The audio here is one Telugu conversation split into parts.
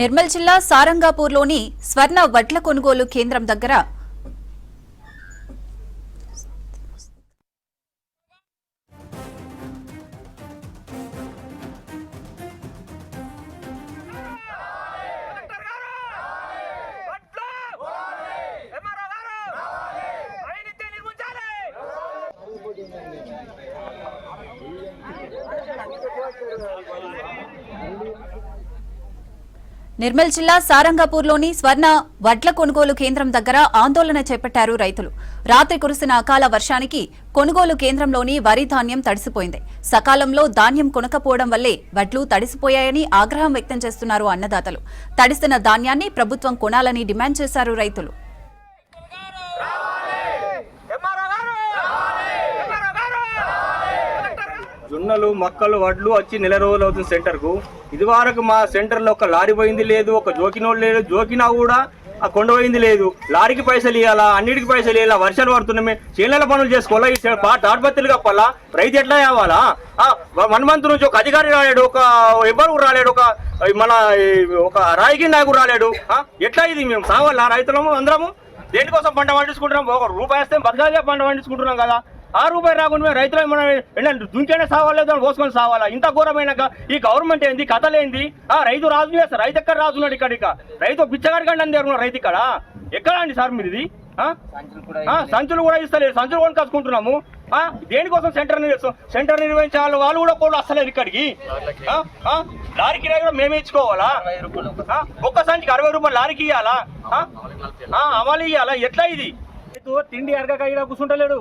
నిర్మల్ జిల్లా సారంగాపూర్లోని స్వర్ణ వడ్ల కొనుగోలు కేంద్రం దగ్గర నిర్మల్ జిల్లా సారంగాపూర్లోని స్వర్ణ వడ్ల కొనుగోలు కేంద్రం దగ్గర ఆందోళన చేపట్టారు రైతులు. రాత్రి కురిసిన అకాల వర్షానికి కొనుగోలు కేంద్రంలోని వరి ధాన్యం తడిసిపోయింది. సకాలంలో ధాన్యం కొనకపోవడం వల్లే వడ్లు తడిసిపోయాయని ఆగ్రహం వ్యక్తం చేస్తున్నారు అన్నదాతలు. తడిసిన ధాన్యాన్ని ప్రభుత్వం కొనాలని డిమాండ్ చేశారు రైతులు. జొన్నలు మక్కలు వడ్లు వచ్చి నెల రోజులు అవుతుంది సెంటర్ కు. ఇది వరకు మా సెంటర్ లో ఒక లారీ పోయింది లేదు, ఒక జోకినోడు లేదు, జోకినా కూడా ఆ కొండ పోయింది లేదు. లారీకి పైసలు ఇవ్వాలా, అన్నిటికి పైసలు ఇవ్వాలా, వర్షాలు పడుతున్నాయి, చేనేల పనులు చేసుకోవాలా, ఈ తాడ్పత్తులు కప్పాలా, రైతు ఎట్లా కావాలా? 1 మంత్ నుంచి ఒక అధికారి రాలేడు, ఒక ఎవ్వరు రాలేడు, ఒక రాయికి నాయకుడు రాలేడు. ఎట్లా ఇది? మేము సావాలా రైతులము అందరము? దేనికోసం పంట పండించుకుంటున్నాం? ఒక రూపాయి వేస్తే బతకాలే పంట పండించుకుంటున్నాం కదా. ₹6 రాకుండా మేము రైతులు ఏమన్నా దుంకైనా సావాలేదు అని పోసుకొని సావాలా? ఇంత ఘోరమైనాక ఈ గవర్నమెంట్ ఏంది, కథలేంది? రైతు రాజు చేస్తారు. రైతు ఎక్కడ రాజున్నాడు? ఇక్కడ రైతు బిచ్చగాడికండి అని దగ్గర రైతు ఇక్కడ ఎక్కడ అండి సార్ మీరు? ఇది సంచులు కూడా ఇస్తలేదు, సంచులు కూడా కసుకుంటున్నాము. దేనికోసం సెంటర్ నిర్వహించాలి? వాళ్ళు కూడా వస్తలేదు ఇక్కడికి. లారీ కిరాయి కూడా మేమే ఇచ్చుకోవాలా? ఒక్క సంచికి ₹60 లారీకి ఇవ్వాలా? అమలు ఇవ్వాలా? ఎట్లా ఇది? తిండి అరగక ఈడ కూర్చుంటలేడు.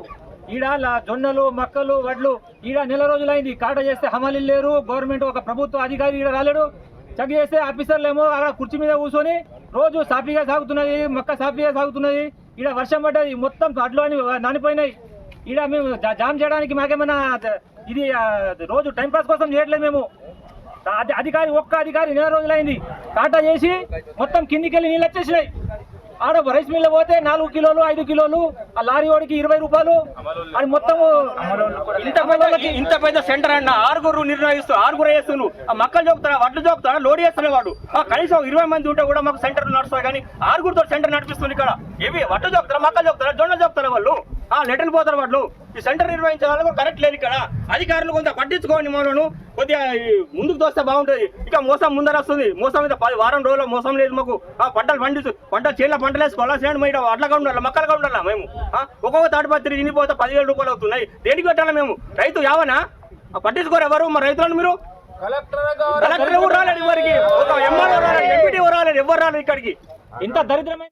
ఈడ జొన్నలు మక్కలు వడ్లు ఈడ నెల రోజులైంది. కాట చేస్తే హమాలి లేరు. గవర్నమెంట్ ఒక ప్రభుత్వ అధికారి ఈడ రాలేడు. చెక్ చేస్తే ఆఫీసర్లు ఏమో అక్కడ కుర్చీ మీద కూర్చొని రోజు సాఫీగా సాగుతున్నది, మక్క సాఫీగా సాగుతున్నది. ఈడ వర్షం పడ్డది, మొత్తం వడ్లు అని నానిపోయినాయి. ఈడ మేము జామ్ చేయడానికి మాకేమన్నా ఇది రోజు టైంపాస్ కోసం చేయట్లేదు మేము. ఒక్క అధికారి నెల రోజులైంది. కాట చేసి మొత్తం కిందికెళ్ళి నీళ్ళు వచ్చేసినాయి. ఆడ రైస్ మిల్ పోతే 4 కిలోలు 5 కిలోలు, ఆ లారీ వాడికి ₹20. అది మొత్తం ఇంత పెద్ద సెంటర్ అన్న 6 నిర్ణయిస్తూ 6 వేస్తున్నావు. ఆ మక్కలు చూపుతాడా, వడ్లు చూపుతాడా, లోడ్ చేస్తాడు వాడు. కనీసం 20 మంది ఉంటే కూడా మాకు సెంటర్ నడుస్తుంది. కానీ 6తో సెంటర్ నడిపిస్తుంది. ఇక్కడ ఏవి వడ్లు చూపుతారా, మక్కలు చూపుతారా, జొన్న చూపుతారా? వాళ్ళు లెటర్లు పోతారు వాళ్ళు. ఈ సెంటర్ నిర్వహించే వాళ్ళకు కరెక్ట్ లేదు. ఇక్కడ అధికారులు కొంత పట్టించుకోండి. మనను కొద్దిగా ముందుకు తోస్తే బాగుంటుంది. ఇక మోసం ముందర వస్తుంది. మోసం మీద 10 వారం రోజులు మోసం లేదు మాకు. పంటలు చేనుల పంటలు వేసుకోవాలా, చేను మీద అట్లగా ఉండాలి, మక్కలుగా ఉండాలా? మేము ఒక్కొక్క తాటిపత్రి తినిపోతే ₹10,000 అవుతున్నాయి. దేనికి పెట్టాలా మేము? రైతు యావనా? పట్టించుకోరు ఎవరు మా రైతులను? మీరు కలెక్టర్ ఎవరు రాలేదు, ఎవరికి ఒక ఎంఆర్ఓ రాలేదు, ఎంపీటీ ఎవరు రాలేదు, ఎవరు రాలేదు ఇక్కడికి. ఇంత దరిద్రమైన